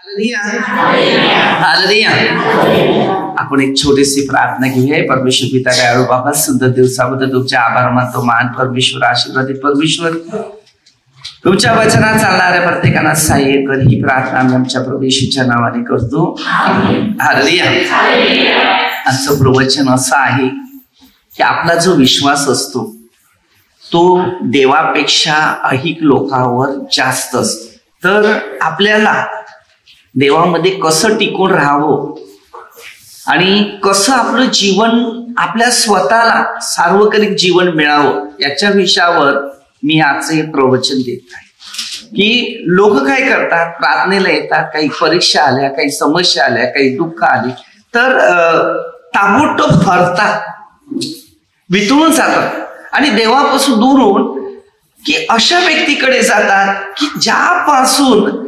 Hallelujah. आपण एक छोटीशी प्रार्थना घेऊया. परमेश्वर पिता दयाळू बाबा, सुंदर दिवसाबद्दल तुमचे आभार मानतो. मान परमेश्वर, आशीर्वादित परमेश्वर, तुमच्या वचनात चालणाऱ्या प्रत्येकाला सहाय्य कर. ही प्रार्थना आम्ही आमच्या प्रभू येशूच्या नावाने करतो. हालेलुया. आजचं प्रवचन असं आहे की आपला जो विश्वास असतो तो देवापेक्षा अधिक लोकांवर जास्त असतो. तर आपल्याला देवामध्ये कसं टिकून राहावं आणि कसं आपलं जीवन, आपल्या स्वतःला सार्वकालिक जीवन मिळावं, याच्या विषयावर मी आजचे प्रवचन देत आहे. की लोक काय करतात, प्रार्थनेला येतात, काही परीक्षा आल्या, काही समस्या आल्या, काही दुःख आली तर ताबडतोब हरतात, वितळून जातात आणि देवापासून दूर होऊन की अशा व्यक्तीकडे जातात की ज्यापासून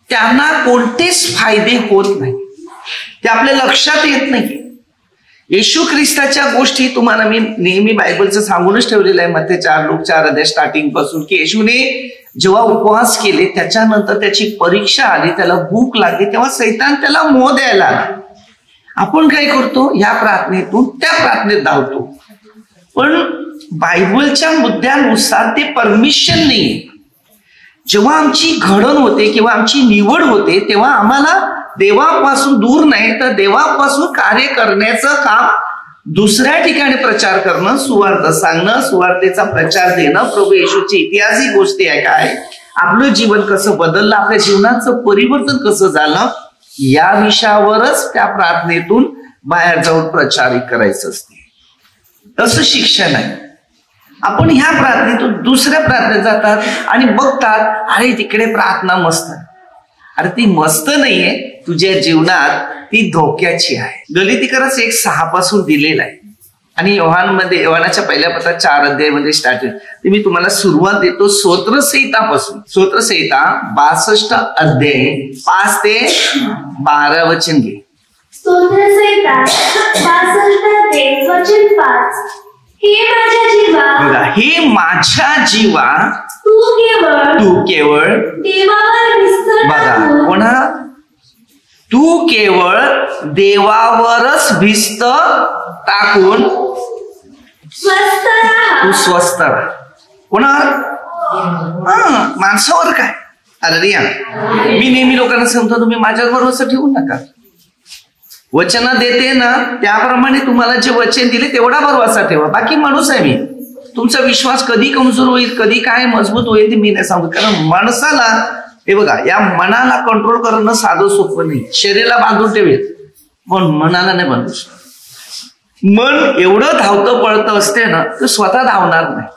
त्यांना कोणतेच फायदे होत नाही, ते आपल्या लक्षात येत नाही. येशू ख्रिस्ताच्या गोष्टी तुम्हाला मी नेहमी बायबलचं सांगूनच ठेवलेलं आहे. मत्ते 4 Luke 4 अध्याय स्टार्टिंग पासून की येशूने जेव्हा उपवास केले त्याच्यानंतर त्याची परीक्षा आली, त्याला भूक लागली, तेव्हा सैतान त्याला मोह द्यायला आला. आपण काय करतो, या प्रार्थनेतून त्या प्रार्थनेत धावतो, पण बायबलच्या मुद्द्यानुसार ते परमिशन नाहीये. जेव्हा आमची घडण होते किंवा आमची निवड होते तेव्हा आम्हाला देवापासून दूर नाही तर देवापासून कार्य करण्याचं काम दुसऱ्या ठिकाणी प्रचार करणं, सुवार्थ सांगणं, सुवार्थेचा प्रचार देणं, प्रभू येशूची ऐतिहासिक गोष्टी आहे काय, आपलं जीवन कसं बदललं, आपल्या जीवनाचं परिवर्तन कसं झालं, या विषयावरच त्या प्रार्थनेतून बाहेर जाऊन प्रचार करायचं असते. तसं शिक्षण आहे. आपण ह्या प्रार्थनेतून दुसऱ्या प्रार्थनेत जातात आणि बघतात, अरे तिकडे प्रार्थना मस्त. अरे ती मस्त नाहीये, तुझ्या जीवनात ती धोक्याची आहे. गलितीकरच 1:6 पासून दिलेला आहे आणि योहानाच्या पहिल्या पत्रात 4 अध्यायामध्ये स्टार्ट. ते मी तुम्हाला सुरुवात देतो स्तोत्रसंहितापासून. स्तोत्रसंहिता 62 अध्याय 5 ते 12 वचन घे. स्तोत्रसंहिता 62 अध्याय वचन 5. हे माझ्या जीवा, बघा, हे माझ्या जीवा, तू केवळ देवावर विश्वास, बघा पुन्हा, तू केवळ देवावरच भिस्त टाकून स्वस्थ राहा. तू स्वस्थ राहा. पुन्हा माणसावर काय. हालेलुया. मी नेहमी लोकांना सांगतो, तुम्ही माझ्यावर भरोसा ठेवू नका. वचन देते ना त्याप्रमाणे तुम्हाला जे वचन दिले तेवढा भरवसा ठेवा. बाकी माणूस आहे मी, तुमचा विश्वास कधी कमजोर होईल, कधी काय मजबूत होईल ते मी नाही सांगू. कारण माणसाला, हे बघा, या मनाला कंट्रोल करणं साधं सोपं नाही. शरीराला बांधून ठेवेल पण मनाला नाही बांधू शकत. मन एवढं धावतं पळतं असते ना तर स्वतः धावणार नाही,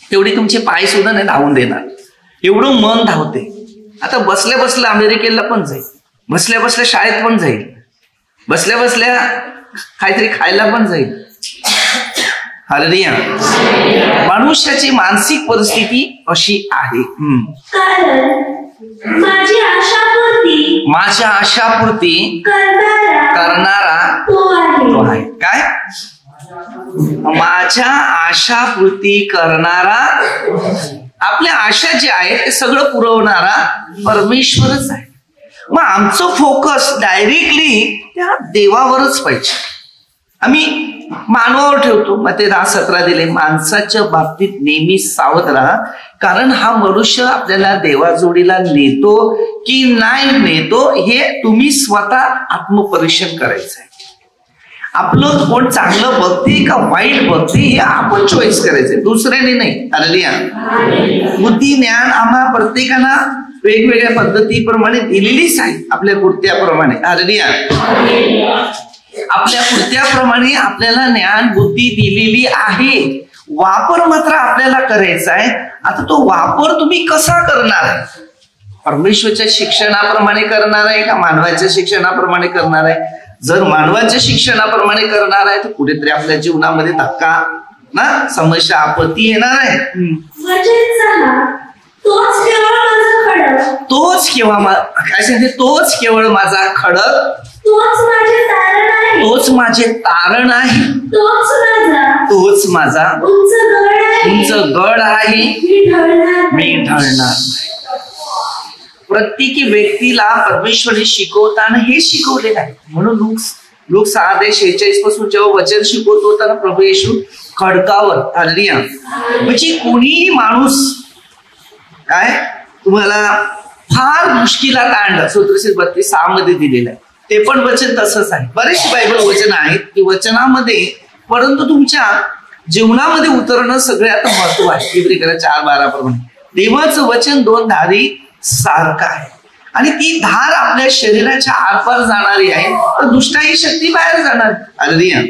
तेवढी तुमचे पाय सुद्धा नाही धावून देणार, एवढं मन धावते. आता बसल्या बसल्या अमेरिकेला पण जाईल, बसल्या बसल्या शाळेत पण जाईल, बसल्या बसल्या काहीतरी खायला पण जाईल. हालेलुया. मनुष्याची मानसिक परिस्थिती अशी आहे. कारण माझ्या आशापूर्ती करणारा तो आहे. काय? माझ्या आशापूर्ती करणारा, आपल्या आशा जे आहे ते सगळं पुरवणारा परमेश्वरच आहे. मग आमचं फोकस डायरेक्टली त्या देवावरच पाहिजे. आम्ही मानवावर ठेवतो. मग ते 10-17 दिले. माणसाच्या बाबतीत नेहमी सावध राहा, कारण हा मनुष्य आपल्याला देवाजोडीला नेतो की नाही नेतो हे तुम्ही स्वतः आत्मपरीक्षण करायचं आहे. आपलं कोण चांगलं बघते का वाईट बघते हे आपण चॉईस करायचंय, दुसऱ्याने नाही. हालेलुया. बुद्धी ज्ञान आम्हा प्रत्येकाला वेगवेगळ्या पद्धतीप्रमाणे दिलेलीच आहे, आपल्या कृत्याप्रमाणे. हालेलुया. आपल्या कृत्याप्रमाणे आपल्याला ज्ञान बुद्धी दिलेली आहे. वापर मात्र आपल्याला करायचा आहे. आता तो वापर तुम्ही कसा करणार आहे? परमेश्वरच्या शिक्षणाप्रमाणे करणार आहे का मानवाच्या शिक्षणाप्रमाणे करणार आहे? जर मानवाच्या शिक्षणाप्रमाणे करणार आहे तर कुठेतरी आपल्या जीवनामध्ये धक्का ना, समस्या, आपत्ती येणार आहे. तोच केवळ माझा खडक, तोच माझे तारण आहे, तोच माझा उंच गड आहे, मी ढळणार नाही. प्रत्येकी व्यक्तीला परमेश्वराने शिकवताना हे शिकवलेलं आहे. म्हणून लूक 6:46 पासून जेव्हा वचन शिकवत होता ना प्रभू येशू खडकावर, हालेलुया, म्हणजे कोणीही माणूस काय तुम्हाला फार मुश्किलात आणलं, स्तोत्र 32:6 मध्ये दिलेलं आहे. ते पण वचन तसंच आहे. बरेचसे बायबल वचन आहेत की वचनामध्ये, परंतु तुमच्या जीवनामध्ये उतरणं सगळ्यात महत्व आहे. इब्रियला 4:12 प्रमाणे देवाचं वचन 2 धारी सारखं आहे आणि ती धार आपल्या शरीराच्या आरपार जाणारी आहे, तर दुष्टाची शक्ती बाहेर जाणार. हालेलुया.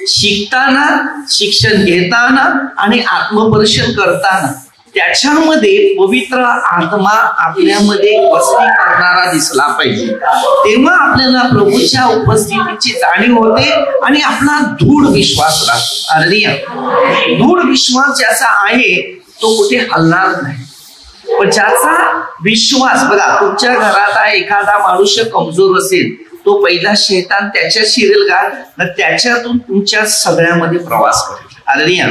शिकताना, शिक्षण घेताना आणि आत्मपरीक्षण करताना त्याच्यामध्ये पवित्र आत्मा आपल्यामध्ये वसती करणारा दिसला पाहिजे. तेव्हा आपल्याला प्रभूच्या उपस्थितीची जाणीव होते आणि आपला दृढ विश्वास राहतो. हालेलुया. दृढ विश्वास ज्याचा आहे तो कुठे हलणार नाही. पण ज्याचा विश्वास, बघा तुमच्या घरात एखादा मनुष्य कमजोर असेल, तो पहिला शैतान त्याच्या शिरेल का, त्याच्यातून तुमच्या सगळ्यामध्ये प्रवास करेल. हालेलुया.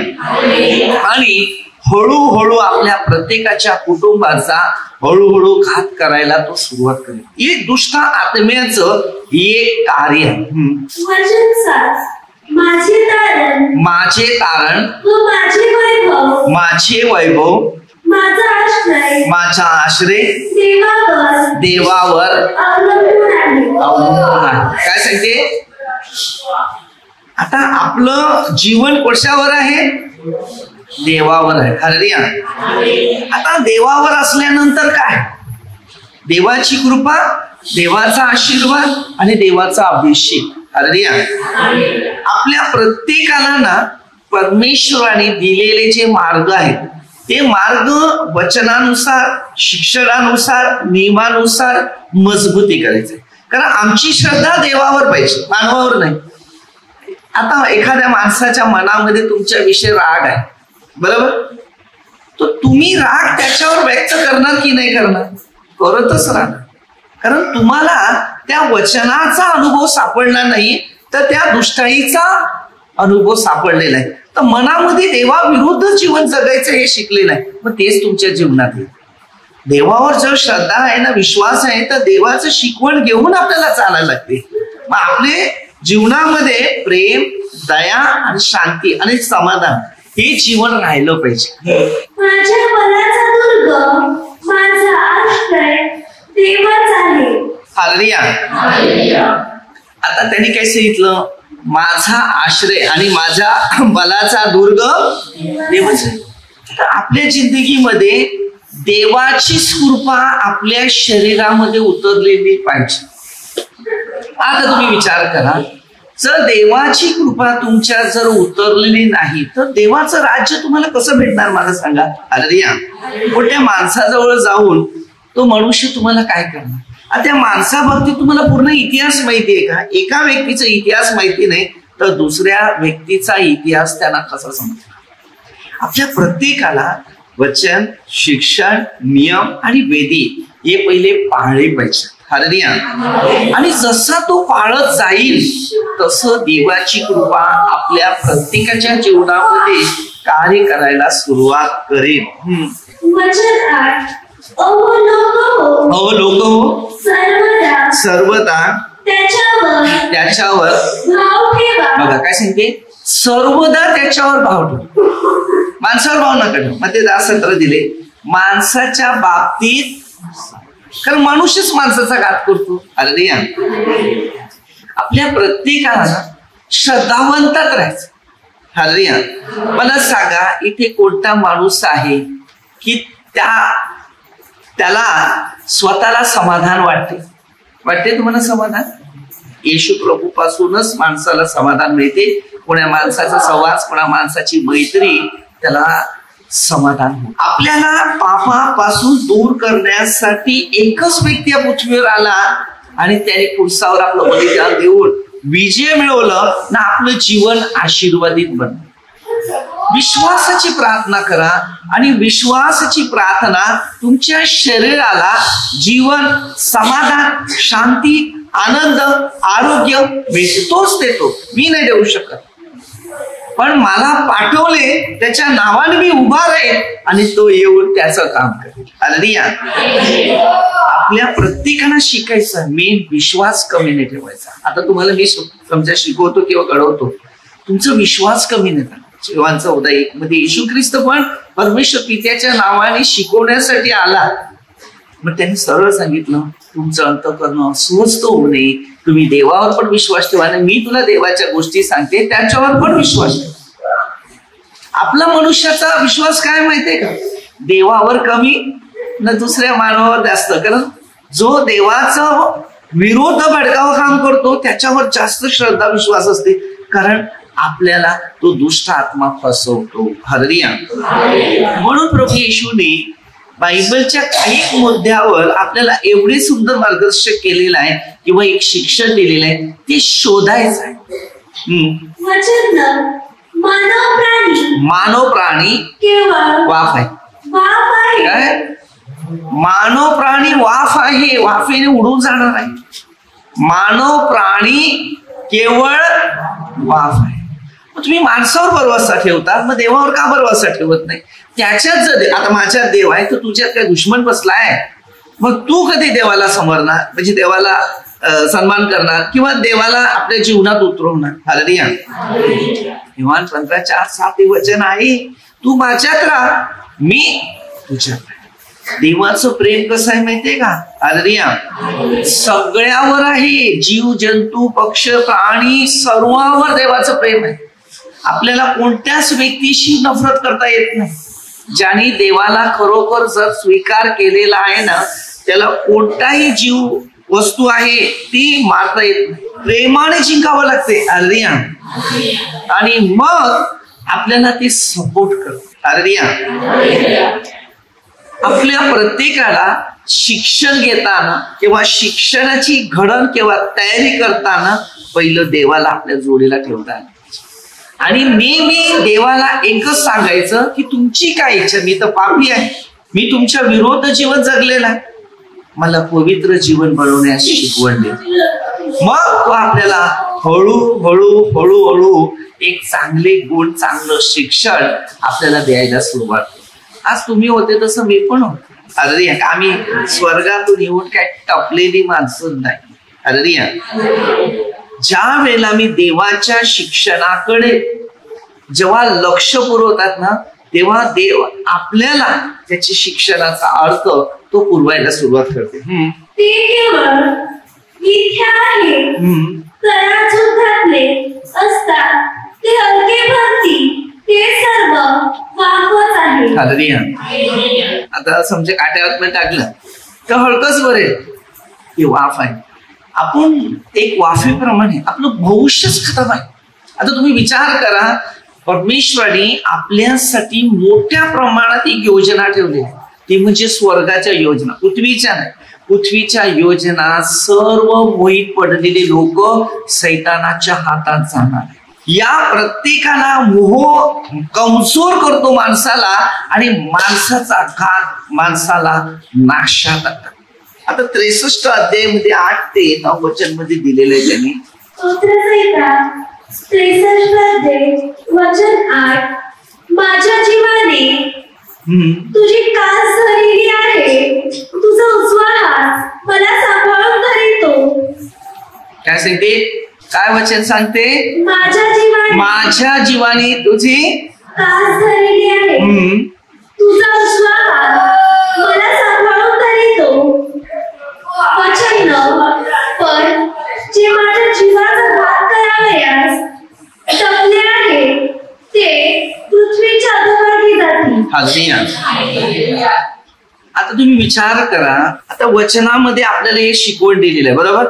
आणि हळूहळू आपल्या प्रत्येकाच्या कुटुंबाचा हळूहळू घात करायला तो सुरुवात करेल. हे दुष्ट आत्म्याचं एक कार्य आहे. माझे तारण, माझे वैभव, माझा आश्रय देवावर अवलंबून आहे. काय सांगते? आता आपलं जीवन कशावर आहे? देवावर आहे. हालेलुया. आता देवावर असल्यानंतर काय? देवाची कृपा, देवाचा आशीर्वाद आणि देवाचा अभिषेक. हालेलुया. आपल्या प्रत्येकाला ना परमेश्वराने दिलेले जे मार्ग आहेत ते मार्ग वचनानुसार, शिक्षणानुसार, नियमानुसार मजबूती करायचे. कारण आमची श्रद्धा देवावर पाहिजे, मानवावर नाही. आता एखाद्या माणसाच्या मनामध्ये तुमच्या विषयी राग आहे, बरोबर, तर तुम्ही राग त्याच्यावर व्यक्त करणार की नाही करणार? करतच राहणार. कारण तुम्हाला त्या वचनाचा अनुभव सापडला नाही, तर त्या दुष्टाईचा अनुभव सापडलेला आहे. तर मनामध्ये देवाविरुद्ध जीवन जगायचं हे शिकले नाही, मग तेच तुमच्या जीवनात आहे. देवावर जर श्रद्धा आहे ना, विश्वास आहे, तर देवाचं शिकवण घेऊन आपल्याला चालायला लागते. मग आपले जीवनामध्ये प्रेम, दया आणि शांती आणि समाधान हे जीवन राहिलं पाहिजे. माझ्या बलाचा दुर्ग, माझा आश्रय देवच आहे. हालेलुया. आता त्यांनी काय सांगितलं? माझा आश्रय आणि माझ्या बलाचा दुर्ग देवच आहे. तर आपल्या जिंदगीमध्ये देवाची कृपा आपल्या शरीरामध्ये उतरलेली पाहिजे. आता तुम्ही विचार करा, जर देवाची कृपा तुमच्या जर उतरलेली नाही तर देवाचं राज्य तुम्हाला कसं भेटणार मला सांगा? हालेलुया. पण त्या माणसाजवळ जाऊन तो मनुष्य तुम्हाला काय करणार? त्या माणसाबाबतीत तुम्हाला पूर्ण इतिहास माहिती आहे का? एका व्यक्तीचा इतिहास माहिती नाही तर दुसऱ्या व्यक्तीचा इतिहास त्यांना कसा समजणार? आपल्या प्रत्येकाला वचन, शिक्षण, नियम आणि वेदी हे पहिले पाळले पाहिजे. हालेलुया. आणि जसा तो पाळत जाईल तसं देवाची कृपा आपल्या प्रत्येकाच्या जीवनामध्ये कार्य करायला सुरुवात करेल. वचन 8 लोक सर्वदा त्याच्यावर बघा काय सांगते? सर्वदा त्याच्यावर भाव ठेव. माणसावर भाव नका ठेव. मग ते 10:17 दिले माणसाच्या बाबतीत, कारण मनुष्यच माणसाचा घात करतो. हालेलुया. आपल्या प्रत्येकाला श्रद्धावंतात राहायचं. हालेलुया. मला सांगा, इथे कोणता माणूस आहे की त्याला स्वतःला समाधान वाटते तुम्हाला समाधान? येशू प्रभू पासूनच माणसाला समाधान मिळते. कोणा माणसाचा सहवास, कोणा माणसाची मैत्री त्याला समाधान. आपल्याला पापापासून दूर करण्यासाठी एकच व्यक्ती या पृथ्वीवर आला आणि त्याने पुरुषावर आपलं बलिदान देऊन विजय मिळवलं ना, आपलं जीवन आशीर्वादित बनलं. विश्वासाची प्रार्थना करा आणि विश्वासाची प्रार्थना तुमच्या शरीराला जीवन, समाधान, शांती, आनंद, आरोग्य मिळते. तोच देतो, मी नाही देऊ शकत. पण मला पाठवले त्याच्या नावाने मी उभा राहील आणि तो येऊन त्याचं काम करेल. हालेलुया. आपल्या प्रत्येकाला शिकायचं मेन विश्वास कमी नाही ठेवायचा. आता तुम्हाला मी समजा शिकवतो किंवा घडवतो, तुमचा विश्वास कमी नाही करा. जेव्हांचा उदय मध्ये येशू ख्रिस्त पण परमेश्वर पित्याच्या नावाने शिकवण्यासाठी आला. मग त्यांनी सरळ सांगितलं तुमचं अंतःकरण अस्वस्थ होऊ नये, तुम्ही देवावर पण विश्वास ठेवा. मी तुला देवाच्या गोष्टी सांगते त्याच्यावर पण विश्वास ठेवा. आपला मनुष्याचा विश्वास काय माहितीये का, देवावर कमी न दुसऱ्या मानवावर जास्त. कारण जो देवाचा विरोध भडकावं काम करतो त्याच्यावर जास्त श्रद्धा विश्वास असते, कारण आपल्याला तो दुष्ट आत्मा फसवतो. हालेलुया. म्हणून प्रभू येशूने बायबलच्या काही मुद्द्यावर आपल्याला एवढे सुंदर मार्गदर्शन केलेलं आहे किंवा एक शिक्षण दिलेलं आहे, ते शोधायचं आहे. मानव प्राणी केवळ वाफ आहे. काय मानव प्राणी वाफ आहे, वाफेने उडून जाणार आहे. मानव प्राणी केवळ वाफ आहे. मग तुम्ही माणसावर भरवसा ठेवता, मग देवावर का भरवसा ठेवत नाही? त्याच्यात जर आता माझ्यात देव आहे तर तुझ्यात काय दुश्मन बसलाय, मग तू कधी देवाला समरणार, म्हणजे देवाला सन्मान करणार किंवा देवाला आपल्या जीवनात उतरवणार? हालेलुया. योहान 15:4-7 वचन आहे, तू माझ्यात राहा मी तुझ्यात राहा. देवाचं प्रेम कसं आहे माहितीये का? हालेलुया. सगळ्यावर आहे, जीव जंतू पक्ष प्राणी सर्वांवर देवाचं प्रेम आहे. आपल्याला कोणत्याच व्यक्तीशी नफरत करता येत नाही. ज्याने देवाला खरोखर जर स्वीकार केलेला आहे ना, त्याला कोणताही जीव वस्तू आहे ती मारता येत नाही. प्रेमाने जिंकावं लागते. हालेलुया. आणि मग आपल्याला ते सपोर्ट करते. हालेलुया. आपल्या प्रत्येकाला शिक्षण घेताना किंवा शिक्षणाची घडण किंवा तयारी करताना पहिलं देवाला आपल्या जोडीला ठेवता आलं. आणि नेहमी देवाला एकच सांगायचं की तुमची काय इच्छा, मी तर पापी आहे, मी तुमच्या विरोध जीवन जगलेला आहे, मला पवित्र जीवन बनवण्यास शिकवण दे. मग तो आपल्याला हळूहळू हळूहळू एक चांगले गुण चांगलं शिक्षण आपल्याला द्यायला सुरुवात. आज तुम्ही होते तसं मी पण होतो. अरे आम्ही स्वर्गातून येऊन काय टपलेली माणसं नाही. अरे ज्या वेळेला मी देवाच्या शिक्षणाकडे जेव्हा लक्ष पुरवतात ना, तेव्हा देव आपल्याला त्याच्या शिक्षणाचा अर्थ तो पुरवायला सुरुवात करते. ते केवळ मिथ्या आहे, तराजूतले असतात, ते हलके भरती, ते सर्व वाफच आहे. हालेलुया. आता समजा काट्यावर पण टाकलं तर हलकच बरे, ते वाफ आहे. आपण एक वाफेप्रमाणे आपलं भविष्यच खतम आहे. आता तुम्ही विचार करा, परमेश्वराने आपल्यासाठी मोठ्या प्रमाणात एक योजना ठेवली आहे, ती म्हणजे स्वर्गाच्या योजना. पृथ्वीच्या नाही, पृथ्वीच्या योजना सर्व मोहित पडलेले लोक सैतानाच्या हातात जाणार. या प्रत्येकाला मोह कमजोर करतो माणसाला आणि माणसाचा घात माणसाला नाशात आणतात. आता 63 अध्यायामध्ये 8 ते 9 वचन मध्ये दिलेलं आहे त्यांनी. स्तोत्रसंहिता 63 अध्याय वचन 8, माझ्या जीवाने तुझी कास धरलेली आहे, तुझा उजवा हात मला सांभाळून धरितो. काय सांगते, काय वचन सांगते? माझ्या जीवाने तुझी कास धरलेली आहे, तुझा उजवा हात मला सांभाळून धरितो. वचन 9, पण जे माझ्या जीवाचा घात करावयास टपले आहे ते पृथ्वीच्या अधोभागी जातील. हालेलुया. आता तुम्ही विचार करा, आता वचनामध्ये आपल्याला हे शिकवण दिलेलं आहे, बरोबर?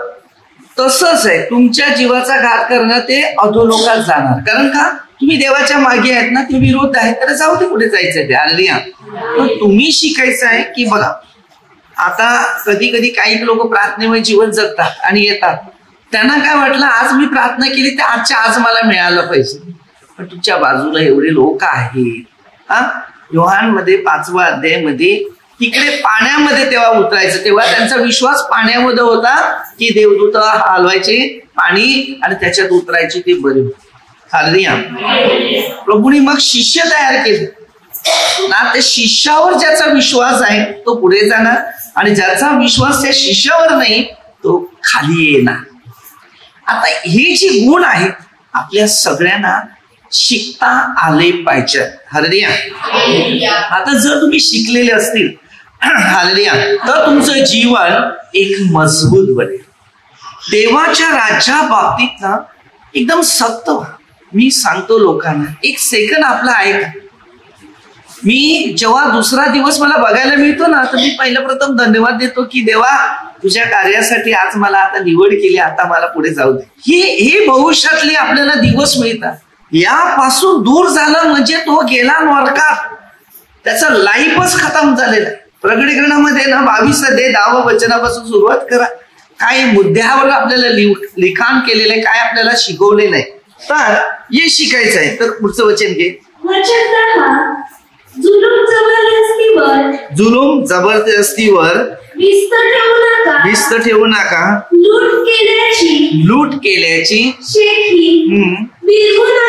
तसंच आहे, तुमच्या जीवाचा घात करणं ते अधोलोकात जाणार. कारण का, तुम्ही देवाच्या मागे आहेत ना, ते विरोध आहे, तर जाऊ ते कुठे जायचंय ते. हालेलुया. पण तुम्ही शिकायचं आहे की बघा, आता कधी कधी काही लोक प्रार्थनेमुळे जीवन जगतात आणि येतात, त्यांना काय वाटलं आज मी प्रार्थना केली तर आजच्या आज मला मिळालं पाहिजे. पण तुमच्या बाजूला एवढे लोक आहेत. योहान मध्ये 5व्या अध्यायामध्ये तिकडे पाण्यामध्ये तेव्हा उतरायचं, तेव्हा त्यांचा विश्वास पाण्यामध्ये होता की देवदूत हलवायचे पाणी आणि त्याच्यात उतरायचे ते बरे. हालेलुया. प्रभूने मग शिष्य तयार केले ना. त्या शिष्यावर ज्याचा विश्वास आहे तो पुढे जाणार आणि ज्याचा विश्वास त्या शिष्यावर नाही तो खाली येणार. आता हे जे गुण आहेत आपल्या सगळ्यांना शिकता आले पाहिजे. हालेलुया. आता जर तुम्ही शिकलेले असतील हालेलुया तर तुमचं जीवन एक मजबूत बनेल. देवाच्या राज्या बाबतीत ना एकदम सक्त व्हा. मी सांगतो लोकांना एक सेकंद आपला ऐका. मी जेव्हा दुसरा दिवस मला बघायला मिळतो ना तर मी पहिलं प्रथम धन्यवाद देतो की देवा तुझ्या कार्यासाठी आज मला आता निवड केली, आता मला पुढे जाऊ दे. हे भविष्यातले आपल्याला दिवस मिळतात. यापासून दूर झालं म्हणजे तो गेला नरकात, त्याचा लाईफच खतम झालेला आहे. प्रकटीकरणामध्ये ना 22 अध्याय 10 वचनापासून सुरुवात करा. काय मुद्द्यावर आपल्याला लिखाण केलेलं आहे, काय आपल्याला शिकवले नाही. तर हे शिकायचं आहे. तर पुढचं वचन घे. जुलूम जबरदस्तीवर विस्त ठेवू नका. लूट केल्याची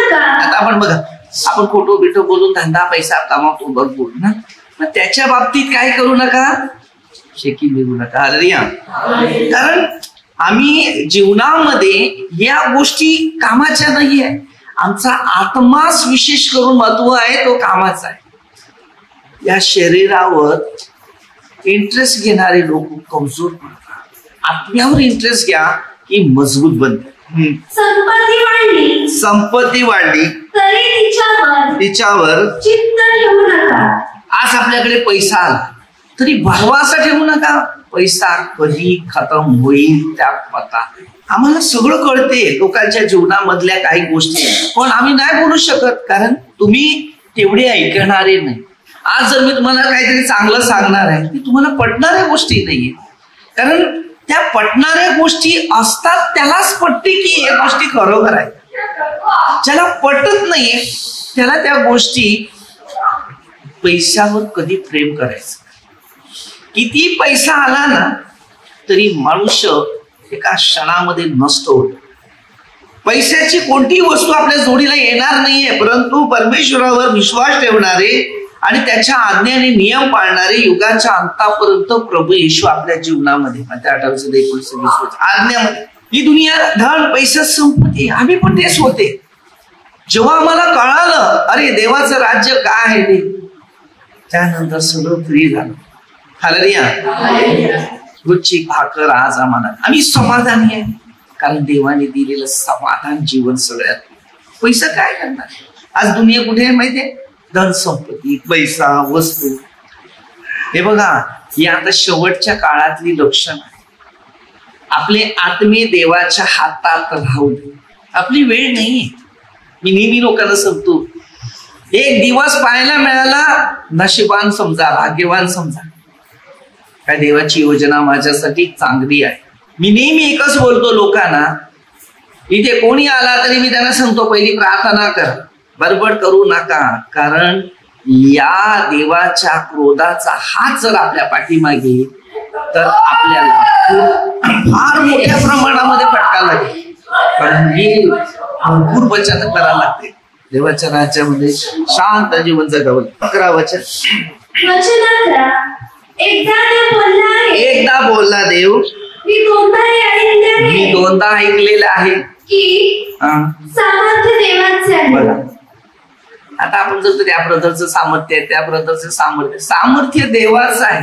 आता आपण बघा आपण खोटो बिटो बोलून धंदा पैसा कमावतो बघ बोलू ना, मग त्याच्या बाबतीत काय करू नका, शेकी मिळू नका. हालेलुया. कारण आम्ही जीवनामध्ये या गोष्टी कामाच्या नाही आहे. आमचा आत्माच विशेष करून महत्व आहे, तो कामाचा आहे. या शरीरावर इंटरेस्ट घेणारे लोक कमजोर पडतात. आत्म्यावर इंटरेस्ट घ्या की मजबूत बनते. संपत्ती वाढली तरी तिच्यावर चित्त ठेवू नका. आज आपल्याकडे पैसा आला तरी भरवासा ठेवू नका. पैसा कधी खतम होईल त्या पता. आम्हाला सगळं कळते लोकांच्या जीवनामधल्या काही गोष्टी, पण आम्ही नाही बोलू शकत कारण तुम्ही तेवढे ऐकणारे नाही. आज जर मी तुम्हाला काहीतरी चांगलं सांगणार आहे ते तुम्हाला पटणाऱ्या गोष्टी नाहीये. कारण त्या पटणाऱ्या गोष्टी असतात त्यालाच पटते की या गोष्टी खरोखर आहे. ज्याला पटत नाहीये त्याला त्या गोष्टी पैशावर कधी प्रेम करायचं. किती पैसा आला ना तरी मनुष्य एका क्षणामध्ये नष्ट होतो. पैशाची कोणतीही वस्तू आपल्या जोडीला येणार नाहीये, परंतु परमेश्वरावर विश्वास ठेवणारे आणि त्याच्या आज्ञाने नियम पाळणारे युगाच्या अंतापर्यंत प्रभू येशू आपल्या जीवनामध्ये 28-19 आज्ञामध्ये. ही दुनिया धन पैसा संपत्ती आम्ही पण तेच होते. जेव्हा आम्हाला कळालं अरे देवाचं राज्य काय आहे ते, त्यानंतर सगळं फ्री झालं. हालेलुया. रोजची भाकर आज आम्ही समाधानी आहे कारण देवाने दिलेलं समाधान जीवन सगळ्यात. पैसा काय करणार आज दुनिया कुठे आहे माहितीये, धन संपत्ती पैसा वस्तू. हे बघा ही आता शेवटच्या काळातली लक्षण आहे. आपले आत्मे देवाच्या हातात राहू दे. आपली वेळ नाहीये. मी नेहमी लोकांना सांगतो एक दिवस पाहायला मिळाला नशिबान समजा, भाग्यवान समजा. काय देवाची योजना माझ्यासाठी चांगली आहे. मी नेहमी एकच बोलतो लोकांना, इथे कोणी आला तरी मी त्यांना सांगतो पहिली प्रार्थना कर, बडबड करू नका. कारण या देवाच्या क्रोधाचा हात जर आपल्या पाठीमागे तर आपल्याला फार मोठ्या प्रमाणामध्ये फटका लागेल. कारण हे भरपूर बचत करायला लागते. देवाच्या राज्यामध्ये शांत जीवन जगावं. 11 वचन. एकदा बोलला देव, मी दोनदा ऐकलेलं आहे की सामर्थ्य देवाचे आहे. बघा आता आपण जर त्या ब्रदरचं सामर्थ्य आहे, त्या ब्रदरचं सामर्थ्य देवाचं आहे.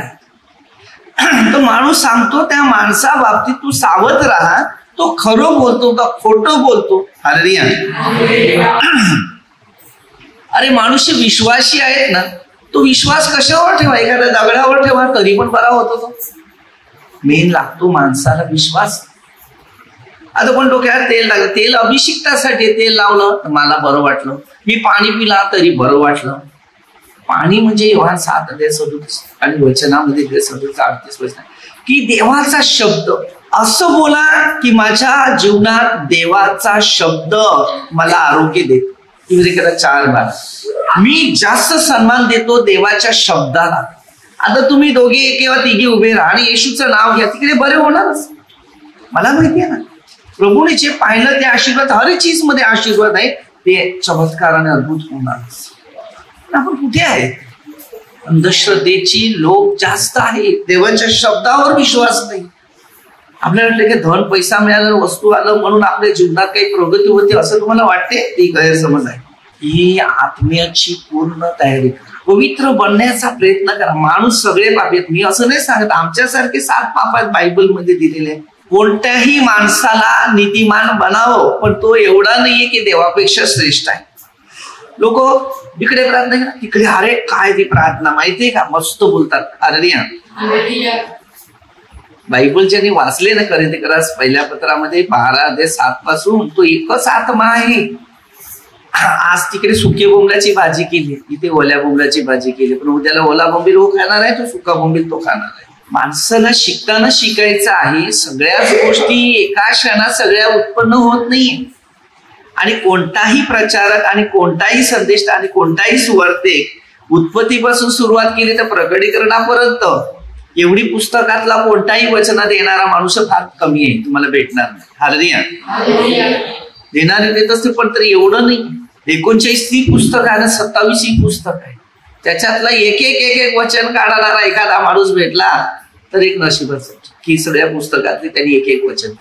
तो माणूस सांगतो त्या माणसा बाबतीत तू सावध राहा, तो खरं बोलतो का खोटं बोलतो. हालेलुया. अरे मनुष्य विश्वासी आहेत ना, तो विश्वास कशावर ठेवा, एखाद्या दगडावर ठेवा तरी पण बरा होतो. तो मेन लागतो माणसाला विश्वास. आता पण डोक्यावर तेल लागलं, तेल अभिषेकासाठी तेल लावलं तर मला बरं वाटलं, मी पाणी पिला तरी बरं वाटलं. पाणी म्हणजे योहान 7:37 आणि वचनामध्ये 38 वचन की देवाचा शब्द. असं बोला की माझ्या जीवनात देवाचा शब्द मला आरोग्य देतो. 4:12 मी जास्त सन्मान देतो देवाच्या शब्दाला. आता तुम्ही दोघे किंवा तिघे उभे राहा आणि येशूचं नाव घ्या, तिकडे बरे होणारच. मला माहिती आहे ना प्रभूने जे पाहिलं ते आशीर्वाद, हर चीज मध्ये आशीर्वाद आहे. ते चमत्काराने अद्भुत होणार। आपण कुठे आहे? अंधश्रद्धेची लोक जास्त आहे, देवाच्या शब्दावर विश्वास नाही। आपल्याला वाटतं की धन पैसा मिळाला, वस्तू आलं म्हणून आपल्या जीवनात काही प्रगती होते असं तुम्हाला वाटते? ती गैरसमज आहे। ही आत्म्याची पूर्ण तयारी करा, पवित्र बनण्याचा प्रयत्न करा। माणूस सगळे पापी आहेत, मी असं नाही सांगत आमच्यासारखे 7 पाप आहेत बायबलमध्ये दिलेले। कोणत्याही माणसाला नीतिमान बनावं, पण तो एवढा नाहीये की देवापेक्षा श्रेष्ठ आहे। लोक इकडे प्रार्थना करा, तिकडे अरे काय ती प्रार्थना माहितीये का, मस्त बोलतात। अरे बायबल ज्यांनी वाचले ना कोरिन्थीकरास पहिल्या पत्रामध्ये 12:7 पासून, तो एकच आत्मा आहे। आज तिकडे सुके बोंबलाची भाजी केली, इथे ओल्या बोंबलाची भाजी केली, पण उद्याला ओला बोंबील हो खाणार आहे, तो सुका बोंबील तो खाणार आहे। माणसाला शिकताना शिकायचं आहे, सगळ्याच गोष्टी एका क्षणात सगळ्या उत्पन्न होत नाही। आणि कोणताही प्रचारक आणि कोणताही संदेश आणि कोणताही सुवार्तिक उत्पत्तीपासून सुरुवात केली तर प्रकटीकरणापर्यंत एवढी पुस्तकातला कोणताही वचनात येणारा माणूस फार कमी आहे, तुम्हाला भेटणार नाही। हालेलुया। देणारे देत असते पण तरी एवढं नाही। 39 पुस्तक आहे, 27 पुस्तक आहे, त्याच्यातला एक वचन काढणारा एखादा माणूस भेटला तर एक नशीबच की सगळ्या पुस्तकातले त्यांनी एक वचन।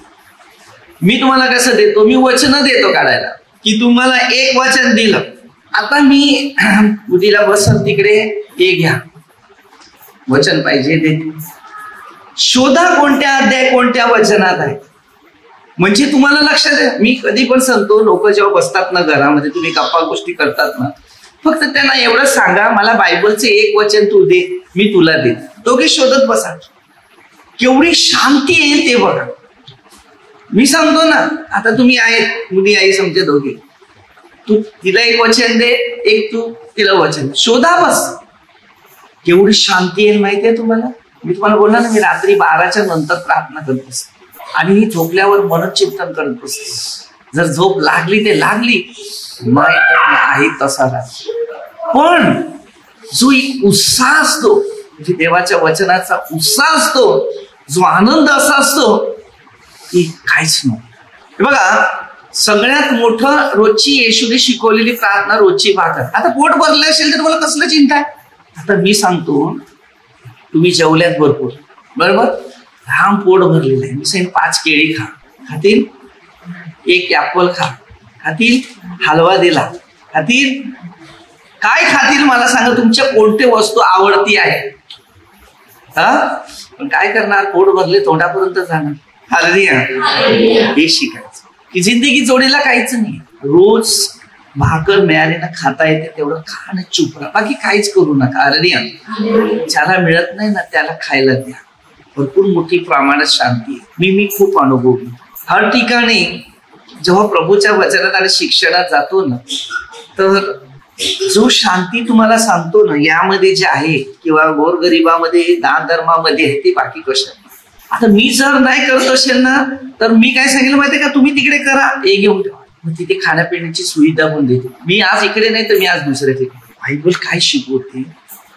मी तुम्हाला कसं देतो, मी वचन देतो काढायला, की तुम्हाला एक वचन दिलं, आता मी उद्याला बसल तिकडे हे घ्या वचन पाहिजे देतो, शोधा कोणत्या अध्याय कोणत्या वचनात आहे, म्हणजे तुम्हाला लक्षात आहे। मी कधी पण सांगतो, लोक जेव्हा बसतात ना घरामध्ये, तुम्ही गप्पा गोष्टी करतात ना, फक्त त्यांना एवढं सांगा मला बायबलचे एक वचन तू दे, मी तुला दे, दोघे शोधत बसा, केवढी शांती येईल ते बघा। मी सांगतो ना, आता तुम्ही आहेत मुली आई समजे दोघे, तू तिला एक वचन दे, एक तू तिला वचन, शोधा बस, केवढी शांती येईल माहितीये तुम्हाला। मी तुम्हाला बोलला ना, मी रात्री 12च्या नंतर प्रार्थना करत असते आणि झोपल्यावर मनचिंतन करत बसते। जर झोप लागली ते लागली, नाही तर आहे तसा राहतो। पण जो एक उत्साह असतो, म्हणजे देवाच्या वचनाचा उत्साह असतो, जो आनंद असा असतो की काहीच नाही। बघा, सगळ्यात मोठं रोजची येशूने शिकवलेली प्रार्थना रोजची भाकर। आता पोट भरलं असेल तर तुम्हाला कसलं चिंता आहे? आता मी सांगतो, तुम्ही जेवल्यात भरपूर बरोबर, राम पोट भरलेलं आहे, मी सांगेन 5 केळी खा, खातील, 1 ऍपल खातील, हलवा दिला खातील, काय खातील मला सांगा, तुमच्या कोणते वस्तू आवडती आहे? पण काय करणार, पोट भरले तोंडापर्यंत जाणार। हालेलुया। हे शिकायचं की जिंदगी जोडीला काहीच नाही, रोज भाकर मिळाले ना, खाता येते तेवढं खा ना, चुप राहा, बाकी काहीच करू नका। हालेलुया। ज्याला मिळत नाही ना त्याला खायला द्या, भरपूर मोठी प्रमाणात शांती आहे। मी खूप अनुभव घेतो, हर ठिकाणी जेव्हा प्रभूच्या वचनात आणि शिक्षणात जातो ना, तर जो शांती तुम्हाला सांगतो ना, यामध्ये जे आहे किंवा गोरगरिबामध्ये दान धर्मामध्ये आहे, ते बाकी कशा। आता मी जर नाही करत असेल ना, तर मी काय सांगितलं माहितीये का, तुम्ही तिकडे करा, हे घेऊन ठेवा, मग तिथे खाण्यापिण्याची सुविधा पण देते। मी आज इकडे नाही तर मी आज दुसऱ्या ठिकाणी। बायबल काय शिकवते?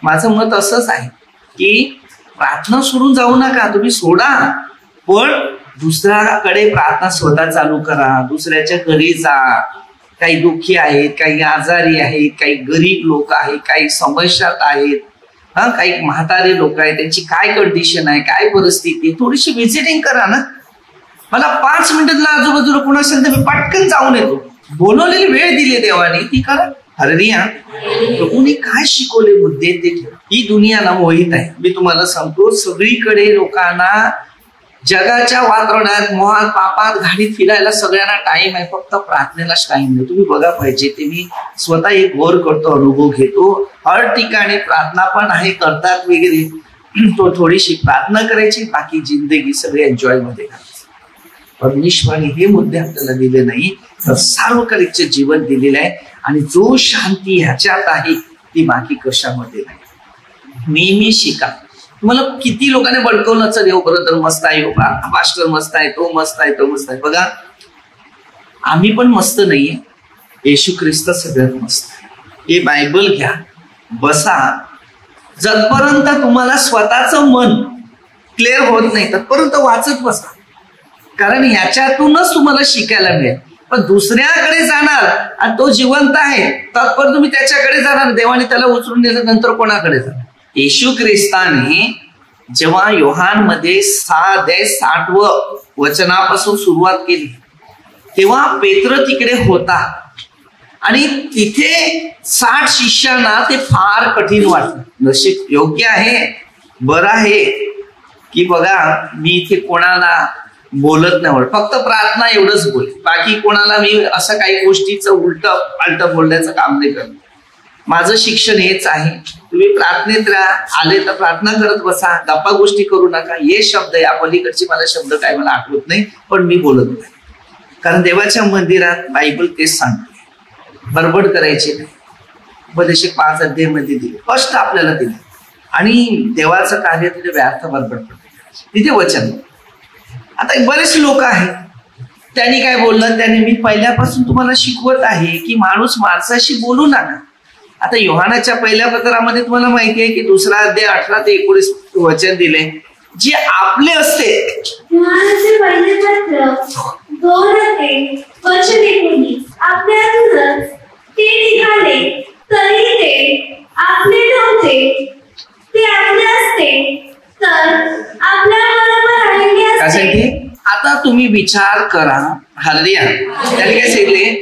माझं मत असंच आहे की प्रार्थना सोडून जाऊ नका, तुम्ही सोडा, पण दुसऱ्याकडे प्रार्थना स्वतः चालू करा, दुसऱ्याच्या घरी जा। काही दुःखी आहेत, काही आजारी आहेत, काही गरीब लोक आहेत, काही समस्यात आहेत, काही म्हातारे लोक आहेत, त्यांची काय कंडिशन आहे, काय परिस्थिती, थोडीशी व्हिजिटिंग करा ना। मला 5 मिनिटातला आजूबाजूला कोण असेल तर मी पटकन जाऊन येतो, बोलवलेली वेळ दिली देवाने ती करा। हालेलुया। प्रभूने काय शिकवले मुद्दे ते ठेवा। ही दुनिया ना मोहित आहे, मी तुम्हाला सांगतो, सगळीकडे लोकांना जगाच्या वातावरणात मोहात पापात घाडीत फिरायला सगळ्यांना टाइम आहे, फक्त प्रार्थनेलाच टाइम नाही। तुम्ही बघा पाहिजे ते, मी स्वतः एक गौर करतो, अनुभव घेतो, हर ठिकाणी प्रार्थना पण आहे, करतात वगैरे, तो थोडीशी प्रार्थना करायची, बाकी जिंदगी सगळे एन्जॉय मध्ये घालायची। परमेश्वराने हे मुद्दे आपल्याला दिले नाही, तर सार्वकालिकचे जीवन दिलेलं आहे, आणि जो शांती ह्याच्यात आहे ती बाकी कशामध्ये नाही। नेहमी शिका। तुम्हाला किती लोकांनी बळकवलं, चल येऊ ब्रदर मस्त आहे, मास्टर मस्त आहे, तो मस्त आहे, तो मस्त आहे। बघा, आम्ही पण मस्त नाहीये, येशू ख्रिस्त सगळ्यात मस्त आहे। हे बायबल घ्या, बसा, जतपर्यंत तुम्हाला स्वतःचं मन क्लिअर होत नाही तत्पर्यंत वाचत बसा, कारण ह्याच्यातूनच तुम्हाला शिकायला मिळेल। पण दुसऱ्याकडे जाणार आणि तो जिवंत आहे तत्पर तुम्ही त्याच्याकडे जाणार, देवाने त्याला उचलून नेलं नंतर कोणाकडे जाणार? येशू ख्रिस्ताने जेव्हा योहानमध्ये 6:60 वचनापासून सुरुवात केली तेव्हा पेत्र तिकडे होता आणि तिथे 60 शिष्यांना ते फार कठीण वाटलं. नशीब योग्य आहे, बरं आहे की बघा मी इथे कोणाला बोलत नाही, फक्त प्रार्थना एवढंच बोल, बाकी कोणाला मी असं काही गोष्टीचं उलट पालट बोलण्याचं काम नाही करत. माझं शिक्षण हेच आहे, तुम्ही प्रार्थनेत राहा, आले तर प्रार्थना करत बसा, गप्पा गोष्टी करू नका. हे शब्द या पलीकडचे मला शब्द काय मला आठवत नाही, पण मी बोलत नाही. कारण देवाच्या मंदिरात बायबल तेच सांगते, बडबड करायची नाही. उपदेश 5 अध्यायामध्ये दिले, कष्ट आपल्याला दिले आणि देवाचं कार्य तिथे व्यर्थ बडबड पडते, तिथे वचन. आता बरेच लोक आहेत, त्यांनी काय बोललं, त्यांनी मी पहिल्यापासून तुम्हाला शिकवत आहे की माणूस माणसाशी बोलू नका. आता योहानाच्या पहिल्या पत्रामध्ये तुम्हाला माहिती आहे की 2 अध्याय 18 ते 19 वचन दिले, जे आपले असते. योहानाचे पहिले पत्र 2 अध्याय वचन 19, आपल्यातूनच ते निघाले तरी ते आपले नव्हते, ते आपले असते तर आपल्याबरोबर राहिले असते. आता तुम्ही विचार करा, हालेलुया. त्याने काय सांगितले,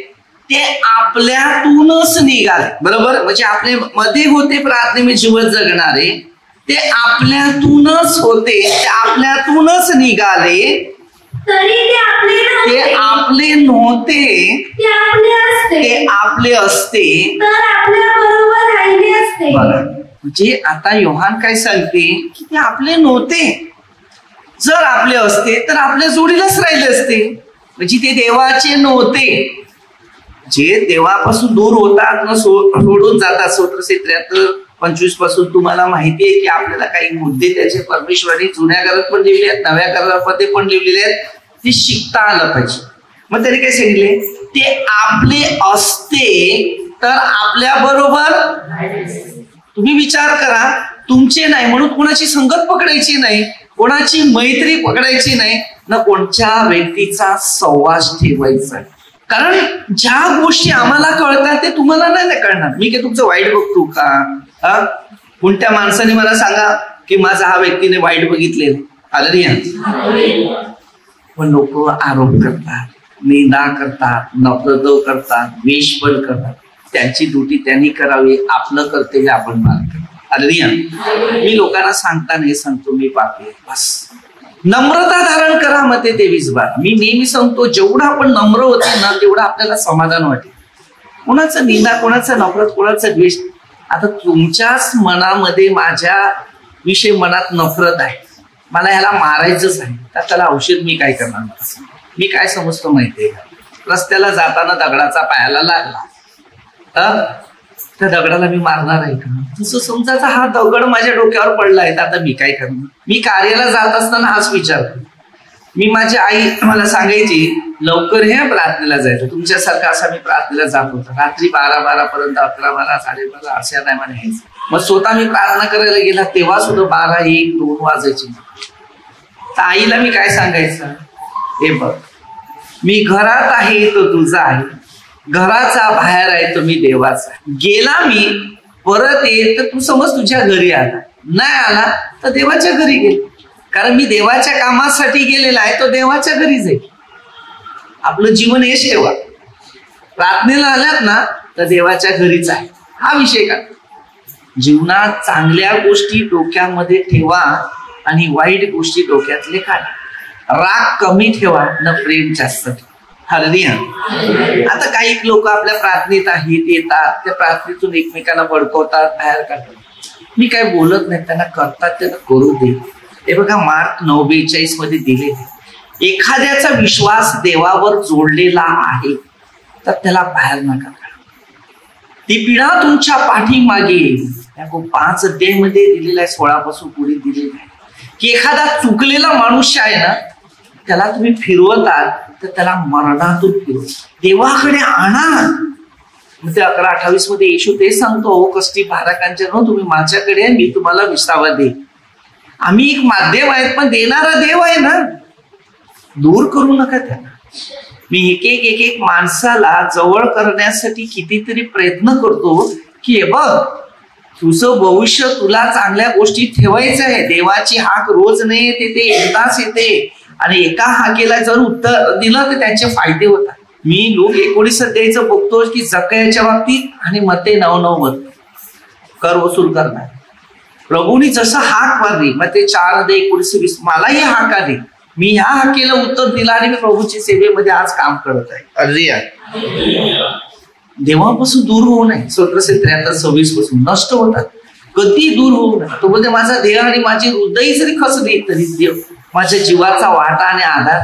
ते आपल्यातूनच निघाले, बरोबर. म्हणजे आपले मध्ये होते प्रार्थनेमध्ये जीवन जगणारे, ते आपल्यातूनच होते, ते आपल्यातूनच निघाले तरी ते आपले नव्हते, ते आपले असते तर आपल्याबरोबर राहिले असते. म्हणजे आता योहान काय सांगते की ते आपले नव्हते, जर आपले असते तर आपल्या जोडीलाच राहिले असते. म्हणजे ते देवाचे नव्हते, जे देवापासून दूर होतात न सोडून जातात. स्तोत्र 73:25 पासून तुम्हाला माहिती आहे की आपल्याला काही मुद्दे त्याचे परमेश्वराने जुन्या करारात पण लिहिले आहेत, नव्या करारामध्ये पण लिहिलेले आहेत, ते शिकता आलं पाहिजे. मग तरी काय सांगितले, ते आपले असते तर आपल्या बरोबर. तुम्ही विचार करा, तुमचे नाही म्हणून कोणाची संगत पकडायची नाही, कोणाची मैत्री पकडायची नाही, ना कोणत्या व्यक्तीचा सहवास ठेवायचा. कारण ज्या गोष्टी आम्हाला कळतात ते तुम्हाला नाही कळणार. मी काय तुमचं वाईट बघतो का? कोणत्या माणसाने मला सांगा की माझा हा व्यक्तीने वाईट बघितलेलं, हालेलुया. पण लोक आरोप करतात, निंदा करतात, नफरत करतात, द्वेष पण करतात. त्यांची ड्युटी त्यांनी करावी, आपलं कर्तव्य आपण पार करावं. हालेलुया. मी लोकांना सांगता नाही सांगतो, मी पापी आहे, बस. नम्रता धारण करा, मते 23:12. मी नेहमी सांगतो, जेवढं आपण नम्र होते ना तेवढं आपल्याला समाधान वाटेल. कोणाचं निंदा, कोणाचं नफरत, कोणाचं द्वेष. आता तुमच्याच मनामध्ये माझ्या विषयी मनात नफरत आहे, मला ह्याला मारायचंच आहे, तर त्याला औषध मी काय करणार? मी काय समजतो माहितीये का, रस्त्याला जाताना दगडाचा पायाला लागला त्या दगडाला मी मारणार आहे का? तसं समजायचा हा दगड माझ्या डोक्यावर पडला आहे, तर आता मी काय करणार? मी कार्याला जात असताना हाच विचार करतो. मी माझी आई मला सांगायची, लवकर हे प्रार्थनेला जायचं. तुमच्यासारखं असा मी प्रार्थनेला जात होतो, रात्री 12 पर्यंत, 11, 12, 12:30 अशा टायमाने यायचं. मग स्वतः मी प्रार्थना करायला गेला तेव्हा सुद्धा 12, 1, 2 वाजायची. तर आईला मी काय सांगायचं, हे बघ, मी घरात आहे तो तुझा आहे, घराचा बाहेर आहे तो मी देवाचा. गेला मी परत येत तर तू समज तुझ्या घरी आला, नाही आला तर देवाच्या घरी गेल. कारण मी देवाच्या कामासाठी गेलेला आहे, तो देवाच्या घरी जाईल. आपलं जीवन हेच ठेवा, प्रार्थनेला आल्यात ना तर देवाच्या घरीच आहे, हा विषय का. जीवनात चांगल्या गोष्टी डोक्यामध्ये ठेवा आणि वाईट गोष्टी डोक्यातले काढा. राग कमी ठेवा न प्रेम जास्त ठेवा. हालेलुया. आता काही लोक आपल्या प्रार्थनेत आहेत, येतात, त्या प्रार्थनेतून एकमेकांना भडकवतात, बाहेर काढतात. मी काय बोलत नाही, त्यांना करतात त्यांना करू दे. ते बघा मार्क 9:42 मध्ये दिले, एखाद्याचा विश्वास देवावर जोडलेला आहे तर त्याला बाहेर नका काढा, ती पिढा तुमच्या पाठीमागे येईल. 5 अध्यायामध्ये दिलेला आहे, 16 पासून पुढे दिलेला आहे की एखादा चुकलेला मनुष्य आहे ना, त्याला तुम्ही फिरवतात तर त्याला मरणातून फिरवा, देवाकडे आणा. मग ते 11:28 मध्ये येशू ते सांगतो, कष्टी भाराकांच्या न तुम्ही माझ्याकडे, मी तुम्हाला विसावा देईन. आम्ही एक माध्यम आहेत पण देणारा देव आहे ना, दूर करू नका त्यांना. मी एक माणसाला जवळ करण्यासाठी कितीतरी प्रयत्न करतो की हे बघ, तुझं भविष्य तुला चांगल्या गोष्टी ठेवायचं आहे. देवाची हाक रोज नाही येते, ते एकदाच येते आणि एका हाकेला जर उत्तर दिलं तर त्याचे फायदे होतात. मी लोक 19 अध्यायचं बघतो की जक्कयाच्या बाबतीत आणि मत्ते 9:9 कर वसूल करणार. प्रभूंनी जसं हाक मारली मग ते 4:19-20 मलाही हाक आली, मी ह्या हाकेला उत्तर दिलं आणि मी प्रभूच्या सेवेमध्ये आज काम करत आहे. अरे देवापासून दूर होऊ नये. 73:26 पासून नष्ट होतात, कधी दूर होऊ नये. तो बोलते माझा देह आणि माझी हृदय जरी खचली तरी देव माझ्या जीवाचा वाटा आणि आधार.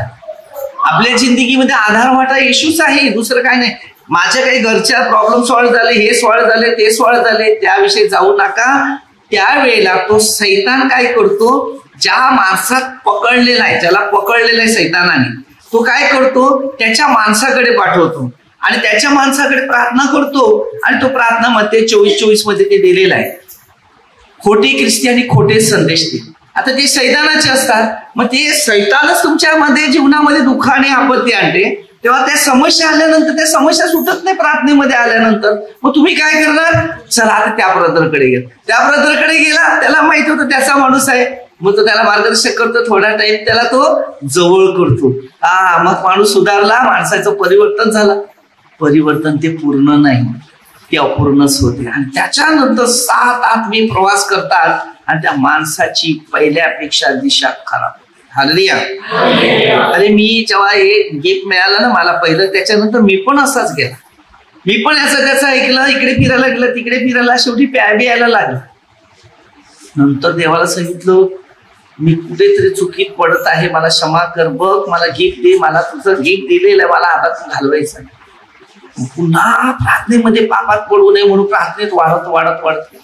आपल्या जिंदगीमध्ये आधार वाटा येशूच आहे, दुसरं काय नाही. माझ्या काही घरच्या प्रॉब्लेम सॉल्व्ह झाले, हे सॉल्व्ह झाले, ते सॉल्व्ह झाले, त्याविषयी जाऊ नका. त्यावेळेला तो सैतान काय करतो, ज्या माणसात पकडलेला आहे, ज्याला पकडलेला आहे सैतानाने, तो काय करतो, त्याच्या माणसाकडे पाठवतो आणि त्याच्या माणसाकडे प्रार्थना करतो. आणि तो प्रार्थना मत्ते 24:24 मध्ये ते दिलेला आहे, खोटे ख्रिस्ती आणि खोटे संदेश दे. आता ते सैतानाचे असतात. मग ते सैतानच तुमच्यामध्ये जीवनामध्ये दुःख आणि आपत्ती आणते. तेव्हा त्या समस्या आल्यानंतर त्या समस्या सुटत नाही. प्रार्थनेमध्ये आल्यानंतर मग तुम्ही काय करणार, चला आता त्या ब्रदरकडे गेला. त्या ब्रदरकडे गेला, त्याला माहित होतं त्याचा माणूस आहे, मग तो त्याला मार्गदर्शन करतो. थोडा टाइम त्याला तो जवळ करतो. मग माणूस सुधारला, माणसाचं परिवर्तन झालं. परिवर्तन ते पूर्ण नाही, ते अपूर्णच होते. आणि त्याच्यानंतर 7 आत्मे प्रवास करतात आणि त्या माणसाची पहिल्यापेक्षा दिशा खराब. हालेलुया. अरे मी जेव्हा हे गिफ्ट मिळालं ना मला पहिलं, त्याच्यानंतर मी पण असाच गेला. मी पण याचं त्याचं ऐकलं, इकडे फिरायला गेलं, तिकडे फिरायला, शेवटी प्याबी यायला लागला. नंतर देवाला सांगितलं मी कुठेतरी चुकीत पडत आहे, मला क्षमा कर, बघ मला गिफ्ट दे, मला तुझं गिफ्ट दिलेलं आहे, मला हातात घालवायचं. पुन्हा प्रार्थनेमध्ये पापात पडू नये म्हणून प्रार्थनेत वाढत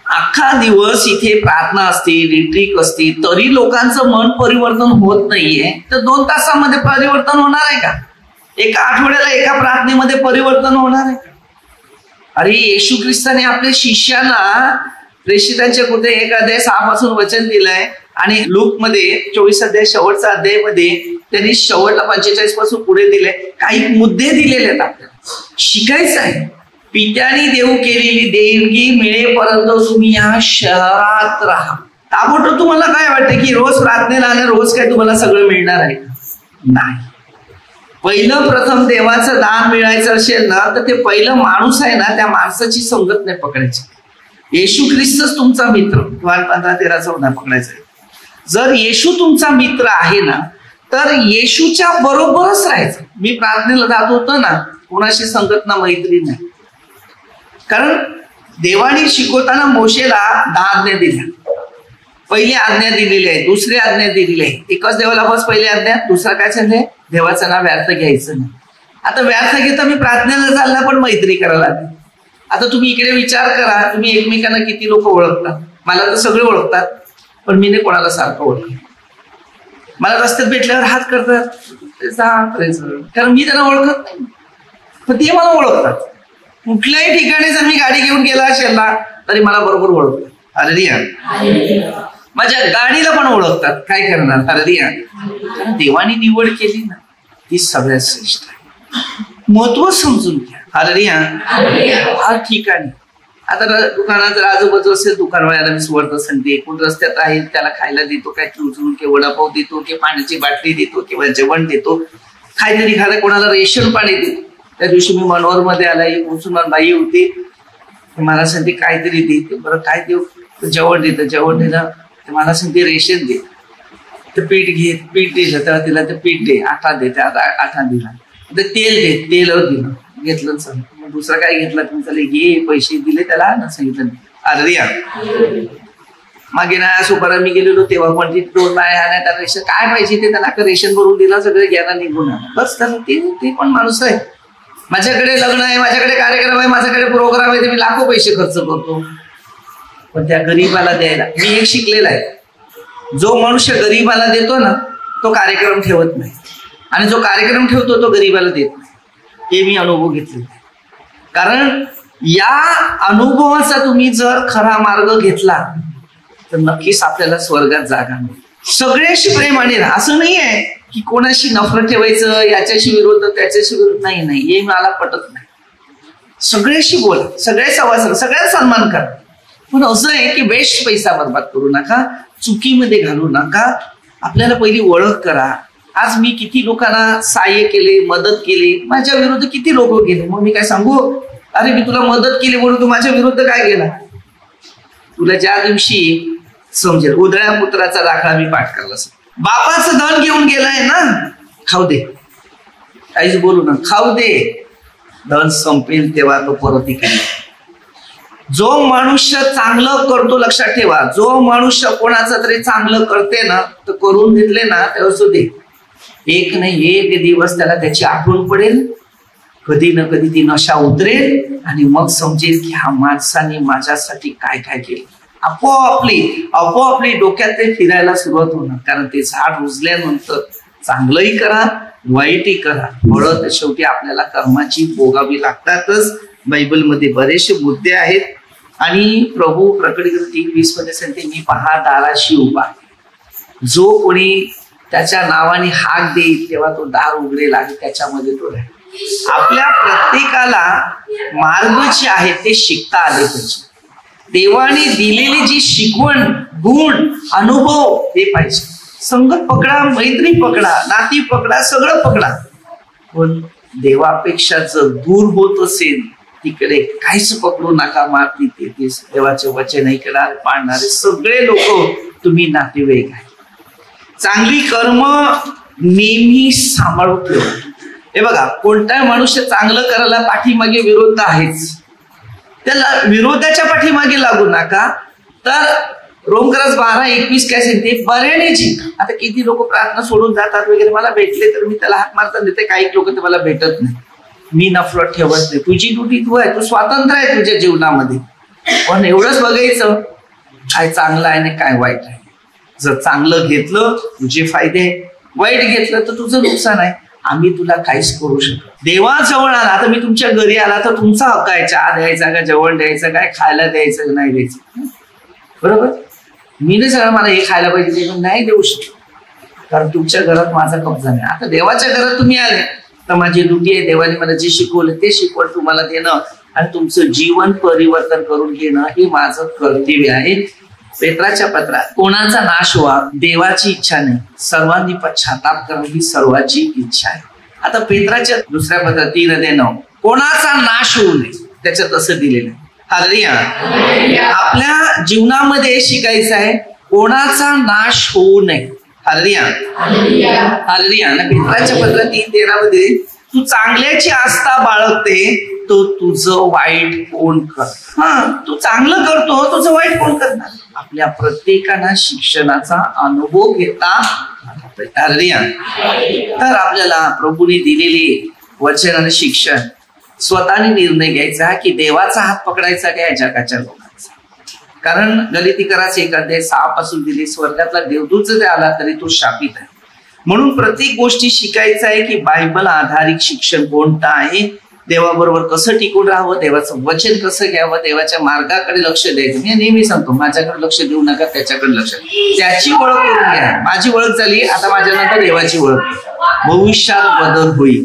अख्खा दिवस इथे प्रार्थना असते, रिट्रीट असते, तरी लोकांचं मन परिवर्तन होत नाहीये. तर 2 तासामध्ये परिवर्तन होणार आहे का? एका आठवड्याला एका प्रार्थनेमध्ये परिवर्तन होणार आहे का? अरे येशू ख्रिस्ताने आपल्या शिष्यांना प्रेषितांच्या कृत्ये 1 अध्याय 6 पासून वचन दिलंय आणि लूक मध्ये 24 अध्याय शेवटचा अध्यायमध्ये त्यांनी शेवटला 45 पासून पुढे दिले. काही मुद्दे दिलेले आहेत, आपल्याला शिकायचं आहे. पित्याने देऊ केलेली देणगी मिळेपर्यंत तुम्ही या शहरात राहा. ताबडतोब तुम्हाला काय वाटतं की रोज प्रार्थनेला आणि रोज काय तुम्हाला सगळं मिळणार आहे? नाही. पहिलं प्रथम देवाचं दान मिळायचं असेल ना तर ते पहिलं माणूस आहे ना, त्या माणसाची संगत नाही पकडायची. येशू ख्रिस्तच तुमचा मित्र, 15:13-14 पकडायचं आहे. जर येशू तुमचा मित्र आहे ना तर येशूच्या बरोबरच राहायचं. मी प्रार्थनेला जात होतो ना, कोणाशी संगत ना मैत्री नाही. कारण देवाने शिकवताना मोशेला 10 आज्ञा दिल्या. पहिली आज्ञा दिलेली आहे, दुसरी आज्ञा दिलेली आहे. एकच देवाला बस पहिली आज्ञा, दुसरा काय सांगते, देवाचं नाव व्यर्थ घ्यायचं नाही. आता व्यर्थ घेता मी प्रार्थनेला चालला पण मैत्री करायला लागली. आता तुम्ही इकडे विचार करा, तुम्ही एकमेकांना किती लोक ओळखतात. मला तर सगळे ओळखतात पण मी नाही कोणाला सारखं ओळखत. मला रस्त्यात भेटल्यावर हात करतात, कारण मी त्यांना ओळखत नाही, पण ते मला ओळखतात. कुठल्याही ठिकाणी जर मी गाडी घेऊन गेला असेल ना तरी मला बरोबर ओळखतात. हालेलुया. माझ्या गाडीला पण ओळखतात. काय करणार? हालेलुया. देवाने निवड केली ना ती सगळ्यात श्रेष्ठ आहे. महत्व समजून घ्या. हालेलुया. हर ठिकाणी आता दुकानात जर आजूबाजू असेल, दुकानवाल्याला मी सुवर्त सांगते, कोण रस्त्यात आहे त्याला खायला देतो, काय उचलून की वडापाव देतो, की पाण्याची बाटली देतो किंवा जेवण देतो, काहीतरी खायला कोणाला रेशन पाणी देतो. त्या दिवशी मी मनोहर मध्ये आला, एक मुसलमान बाई होती, मला सांगते काहीतरी देते. बरं काय देऊ? जेवण देतं. जेवण दिलं तर मला सांगते रेशन दे. तर पीठ घे, पीठ दिलं तेव्हा तिला ते पीठ दे, आटा दे, त्या आटा दिला. तर तेल दे, तेल दिलं, घेतलं. सर मग दुसरा काय घेतला तुम्ही? घे, पैसे दिले त्याला ना, सांगितलं. अरे मागे ना सुपारा मी गेलेलो तेव्हा पण ती 2 बाया आल्या, रेशन काय पाहिजे ते त्यांना रेशन भरून दिला, सगळे घ्यायला निघून बस. त्याला ते पण माणूस आहे. माझ्याकडे लग्न आहे, माझ्याकडे कार्यक्रम आहे, माझ्याकडे प्रोग्राम आहे, ते मी लाखो पैसे खर्च करतो, पण त्या गरीबाला द्यायला मी एक शिकलेला आहे. जो मनुष्य गरीबाला देतो ना तो कार्यक्रम ठेवत नाही, आणि जो कार्यक्रम ठेवतो तो गरीबाला देत नाही. हे मी अनुभव घेतलेला आहे. कारण या अनुभवाचा तुम्ही जर खरा मार्ग घेतला तर नक्कीच आपल्याला स्वर्गात जागा मिळेल. सगळ्याशी प्रेमाने राहा. असं नाही आहे की कोणाशी नफरत ठेवायचं, याच्याशी विरोध त्याच्याशी विरोध, नाही नाही, हे मला पटत नाही. सगळ्याशी बोला, सगळ्या सवास, सगळ्या सन्मान करा. पण असं आहे की वेस्ट पैसा बर्बाद करू नका, चुकीमध्ये घालू नका. आपल्याला पहिली ओळख करा. आज मी किती लोकांना सहाय्य केले, मदत केली, माझ्या विरुद्ध किती लोक गेले. मग मी काय सांगू, अरे मी तुला मदत केली म्हणून तू माझ्या विरुद्ध काय केला. तुला ज्या दिवशी समजेल. उधळ्या पुत्राचा दाखला मी पाठ करला. बापाचं धन घेऊन गेलाय ना, खाऊ दे, काहीच बोलू ना, खाऊ दे. धन संपेल तेव्हा तो परत इकडे. जो मनुष्य चांगलं करतो, लक्षात ठेवा, जो मनुष्य कोणाचं तरी चांगलं करते ना, तर करून घेतले ना, तेव्हा सुद्धा एक नाही एक दिवस त्याला त्याची आठवण पडेल. कधी ना कधी ती नशा उतरेल आणि मग समजेल की ह्या माणसाने माझ्यासाठी काय काय केलं. आपोआपली डोक्यात ते फिरायला सुरुवात होणार. कारण ते झाड रुजल्यानंतर चांगलंही करा, वाईटही करा, फळं तर शेवटी आपल्याला कर्माची भोगावी लागतातच. बायबलमध्ये बरेचसे मुद्दे आहेत. आणि प्रभू प्रकटीकरण 3:20 मध्ये सांगते, मी पहा दाराशी उभा, जो कोणी त्याच्या नावाने हाक देईल तेव्हा तो दार उघडेल आणि त्याच्यामध्ये तो राहील. आपल्या प्रत्येकाला मार्ग जे आहे ते शिकता आले पाहिजे. देवाने दिलेली जी शिकवण, गुण, अनुभव हे पाहिजे. संगत पकडा, मैत्री पकडा, नाती पकडा, सगळं पकडा, पण देवापेक्षा जर दूर होत असेल तिकडे काहीच पकडू नका. मारती तेथेच देवाचे वचन ऐकणारे, पाळणारे सगळे लोक तुम्ही नातेवाईक आहे. चांगली कर्म नेहमी सांभाळून ठेवा. हे बघा, कोणताही मनुष्य चांगलं करायला पाठीमागे विरोध आहेच. त्याला विरोधाच्या पाठीमागे लागू नका. तर रोमकरास 12:21 काय सांगते, बऱ्याने जी. आता किती लोक प्रार्थना सोडून जातात वगैरे, मला भेटले तर मी त्याला हाक मारता देते, काही लोक ते मला भेटत नाही. मी नफरत ठेवत नाही. तुझी ड्युटी तू आहे, तू स्वतंत्र आहे तुझ्या जीवनामध्ये. पण एवढंच बघायचं काय चांगलं आहे आणि काय वाईट आहे. जर चांगलं घेतलं तुझे फायदे, वाईट घेतलं तर तुझं नुकसान आहे. आम्ही तुला काहीच करू शकतो. देवाजवळ आला, आता मी तुमच्या घरी आला तर तुमचा हक्क आहे चहा द्यायचा का, जेवण द्यायचं काय, खायला द्यायचं नाही द्यायचं, बरोबर. मी नाही सगळं मला हे खायला पाहिजे ते नाही देऊ शकतो, कारण तुमच्या घरात माझा कब्जा नाही. आता देवाच्या घरात तुम्ही आले तर माझी ड्युटी आहे, देवाने मला जे शिकवलं ते शिकवण तुम्हाला देणं आणि तुमचं जीवन परिवर्तन करून घेणं हे माझं कर्तव्य आहे. पेत्राच्या पत्रात, कोणाचा नाश व्हा देवाची इच्छा नाही, सर्वांनी पश्चाताप करा ही सर्वांची इच्छा आहे. आता पेत्राच्या दुसऱ्या पत्रात 3:9, कोणाचा नाश होऊ नये, त्याच्यात असं दिलेलं आहे. हालेलुया. आपल्या जीवनामध्ये शिकायचं आहे कोणाचा नाश होऊ नये. Hallelujah, hallelujah. पेत्राच्या पत्रात 3:13 मध्ये, तू चांगल्याची आस्था बाळगते तो तुझं वाईट कोण कर. तू चांगलं करतो, तुझं वाईट कोण करणार. आपल्या प्रत्येकाला शिक्षणाचा अनुभव घेता. तर आपल्याला प्रभूने दिलेली वचन आणि शिक्षण स्वतःने निर्णय घ्यायचा की देवाचा हात पकडायचा काय जगाच्या लोकांचा. कारण गलितीकरास 1:6 पासून दिली, स्वर्गातला देवदूत जरी आला तरी तो शापित आहे. म्हणून प्रत्येक गोष्टी शिकायचं आहे की बायबल आधारित शिक्षण कोणतं आहे, देवाबरोबर कसं टिकून राहावं, देवाचं वचन कसं घ्यावं, देवाच्या मार्गाकडे लक्ष द्यायचं. मी नेहमी सांगतो, माझ्याकडे लक्ष देऊ नका, त्याच्याकडे लक्ष, त्याची ओळख करून घ्या. माझी ओळख झाली, आता माझ्यानंतर देवाची ओळख. भविष्यात बदल होईल.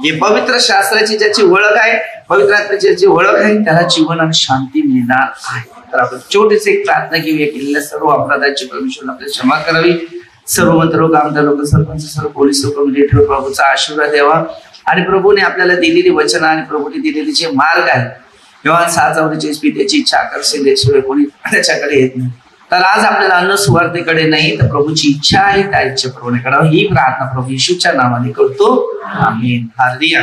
जे पवित्र शास्त्राची ज्याची ओळख आहे, पवित्र आत्म्याची ज्याची ओळख आहे, त्याला जीवन आणि शांती मिळणार आहे. तर आपण छोटीशी एक प्रार्थना घेऊया. केलेल्या सर्व अपराधाची परमेश्वर आपल्याला क्षमा करावी. सर्व मंत्र लोक, आमदार लोक, सरपंच, सर्व पोलीस लोक, मिलिटरी, प्रभूचा आशीर्वाद द्यावा. आणि प्रभूने आपल्याला दिलेली वचन आणि प्रभूने दिलेले जे मार्ग आहे, योहान 6:44 त्याची इच्छा आकर्षण त्याशिवाय कोणी त्याच्याकडे येत नाही. तर आज आपल्याला अन्न सुवार्थेकडे नाही तर प्रभूची इच्छा आहे, त्या इच्छेप्रमाणे करावं ही प्रार्थना प्रभू येशूच्या नावाने करतो. आमेन. हालेलुया.